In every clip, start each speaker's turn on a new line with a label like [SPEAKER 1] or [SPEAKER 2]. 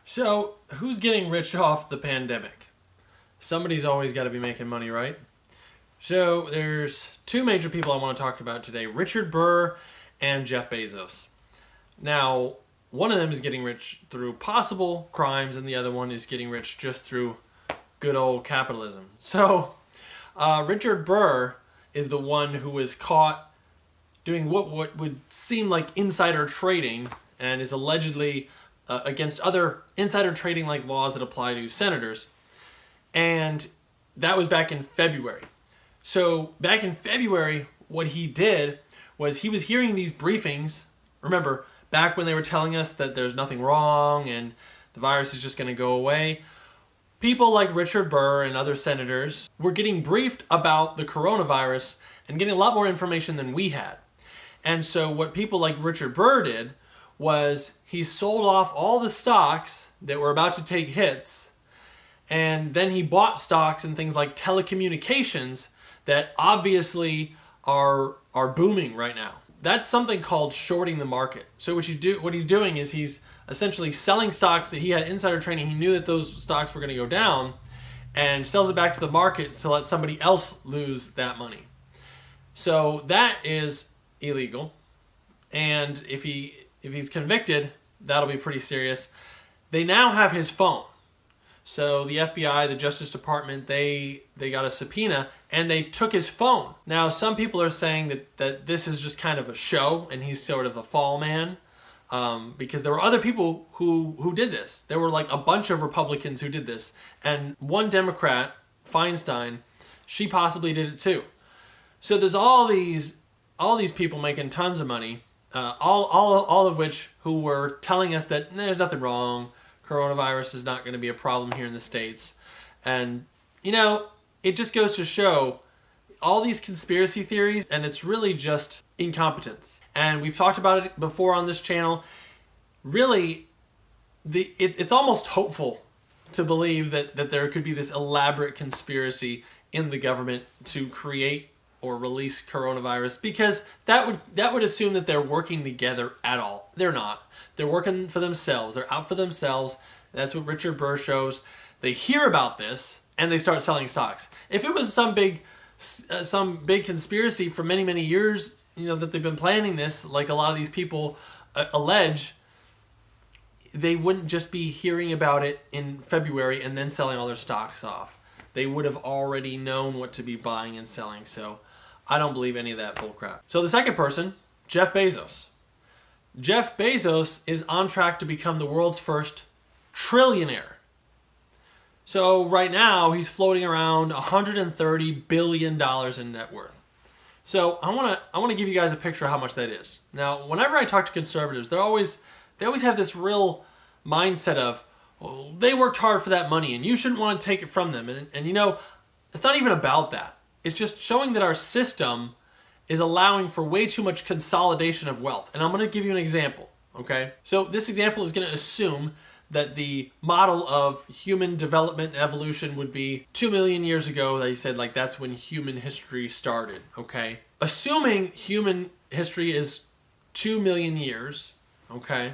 [SPEAKER 1] So, who's getting rich off the pandemic? Somebody's always got to be making money, right? So, there's two major people I want to talk about today, Richard Burr and Jeff Bezos. Now, one of them is getting rich through possible crimes, and the other one is getting rich just through good old capitalism. So, Richard Burr is the one who was caught doing what would seem like insider trading and is allegedly against other insider trading like laws that apply to senators. And that was back in February. So back in February, what he did was he was hearing these briefings. Remember, back when they were telling us that there's nothing wrong and the virus is just going to go away, people like Richard Burr and other senators were getting briefed about the coronavirus and getting a lot more information than we had. And so what people like Richard Burr did was he sold off all the stocks that were about to take hits, and then he bought stocks in things like telecommunications that obviously are booming right now. That's something called shorting the market. So what he's doing is he's essentially selling stocks that he had insider trading. He knew that those stocks were going to go down, and sells it back to the market to let somebody else lose that money. So that is illegal, and if he's convicted, that'll be pretty serious. They now have his phone. So the FBI, the Justice Department, they got a subpoena and they took his phone. Now, some people are saying that this is just kind of a show and he's sort of a fall man, because there were other people who did this. There were like a bunch of Republicans who did this, and one Democrat, Feinstein, she possibly did it too. So there's all these people making tons of money, all of which who were telling us that there's nothing wrong, coronavirus is not going to be a problem here in the States. And, it just goes to show all these conspiracy theories, and it's really just incompetence. And we've talked about it before on this channel. Really, it's almost hopeful to believe that there could be this elaborate conspiracy in the government to create or release coronavirus, because that would assume that they're working together at all. They're not. They're working for themselves. They're out for themselves. That's what Richard Burr shows. They hear about this and they start selling stocks. If it was some big conspiracy for many years, that they've been planning this, like a lot of these people allege, they wouldn't just be hearing about it in February and then selling all their stocks off. They would have already known what to be buying and selling. So I don't believe any of that bullcrap. So the second person, Jeff Bezos. Jeff Bezos is on track to become the world's first trillionaire. So right now he's floating around $130 billion in net worth. So I want to give you guys a picture of how much that is. Now, whenever I talk to conservatives, they always have this real mindset of, well, they worked hard for that money and you shouldn't want to take it from them. And it's not even about that. It's just showing that our system is allowing for way too much consolidation of wealth. And I'm going to give you an example, okay? So this example is going to assume that the model of human development and evolution would be 2 million years ago. They said, like, that's when human history started, okay? Assuming human history is 2 million years, okay?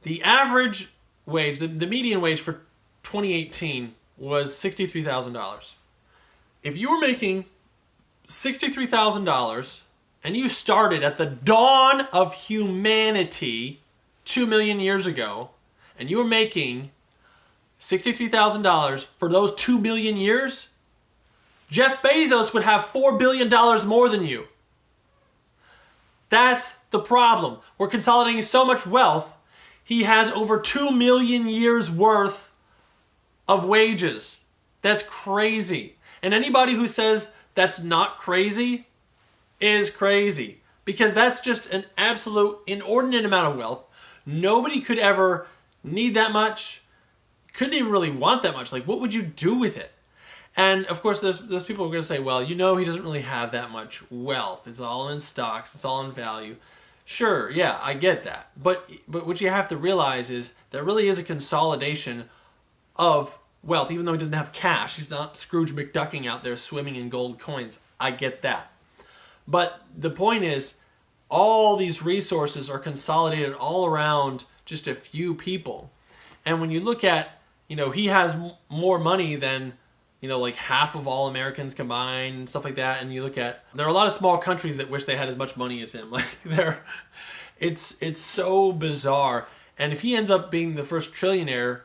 [SPEAKER 1] The average wage, the median wage for 2018 was $63,000. If you were making $63,000 and you started at the dawn of humanity 2 million years ago, and you were making $63,000 for those 2 million years, Jeff Bezos would have $4 billion more than you. That's the problem. We're consolidating so much wealth. He has over 2 million years worth of wages. That's crazy. And anybody who says that's not crazy is crazy, because that's just an absolute inordinate amount of wealth. Nobody could ever need that much, couldn't even really want that much. Like, what would you do with it? And of course, there's people who are going to say, well, he doesn't really have that much wealth. It's all in stocks. It's all in value. Sure, yeah, I get that. But what you have to realize is there really is a consolidation of wealth, even though he doesn't have cash. He's not Scrooge McDucking out there swimming in gold coins. I get that. But the point is, all these resources are consolidated all around just a few people. And when you look at, he has more money than, like half of all Americans combined and stuff like that. And you look at, there are a lot of small countries that wish they had as much money as him. Like it's so bizarre. And if he ends up being the first trillionaire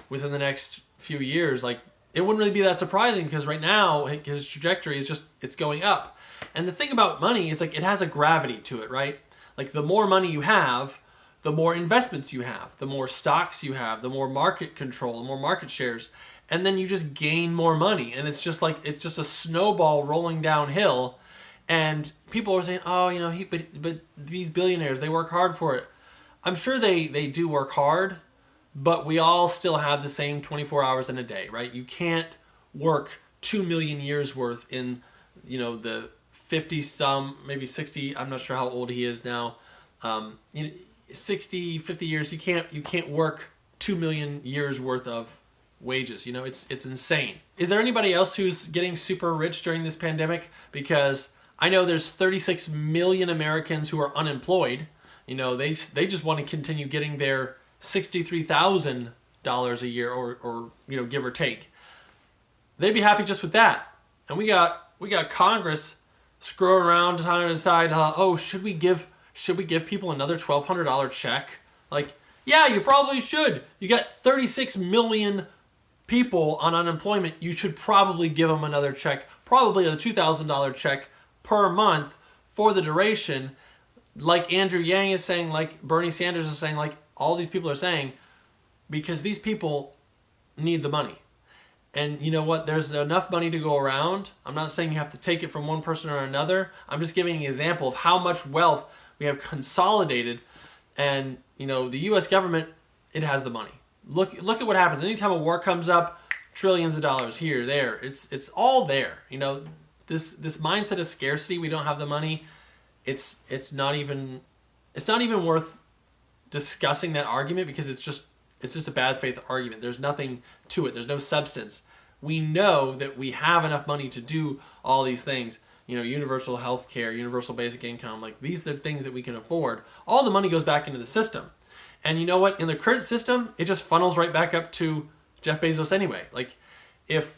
[SPEAKER 1] within the next few years, like it wouldn't really be that surprising, because right now his trajectory is just, it's going up. And the thing about money is, like, it has a gravity to it, right? Like the more money you have, the more investments you have, the more stocks you have, the more market control, the more market shares, and then you just gain more money. And it's just like, it's just a snowball rolling downhill. And people are saying, oh, but these billionaires, they work hard for it. I'm sure they do work hard, but we all still have the same 24 hours in a day, right? You can't work 2 million years worth in, the 50 some, maybe 60, I'm not sure how old he is now. 60, 50 years, you can't work 2 million years worth of wages. It's insane. Is there anybody else who's getting super rich during this pandemic? Because I know there's 36 million Americans who are unemployed. They just want to continue getting their $63,000 a year, or give or take. They'd be happy just with that. And we got Congress screwing around trying to decide, should we give people another $1,200 check? Like, yeah, you probably should. You got 36 million people on unemployment. You should probably give them another check, probably a $2,000 check per month for the duration. Like Andrew Yang is saying, like Bernie Sanders is saying, like all these people are saying, because these people need the money. And you know what? There's enough money to go around. I'm not saying you have to take it from one person or another. I'm just giving an example of how much wealth we have consolidated. And, the U.S. government, it has the money. Look at what happens. Anytime a war comes up, trillions of dollars here, there. It's all there. This mindset of scarcity, we don't have the money. It's not even worth discussing that argument, because it's just a bad faith argument. There's nothing to it. There's no substance. We know that we have enough money to do all these things. Universal health care, universal basic income, like these are the things that we can afford. All the money goes back into the system. And you know what? In the current system, it just funnels right back up to Jeff Bezos anyway. Like if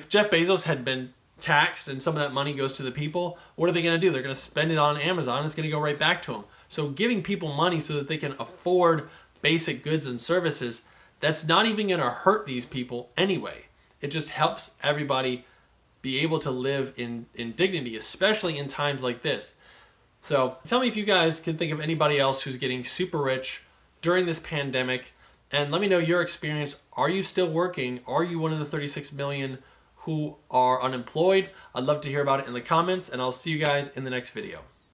[SPEAKER 1] Jeff Bezos had been taxed and some of that money goes to the people, what are they going to do? They're going to spend it on Amazon. It's going to go right back to them. So giving people money so that they can afford basic goods and services, that's not even going to hurt these people anyway. It just helps everybody be able to live in dignity, especially in times like this. So tell me if you guys can think of anybody else who's getting super rich during this pandemic, and let me know your experience. Are you still working? Are you one of the 36 million who are unemployed? I'd love to hear about it in the comments, and I'll see you guys in the next video.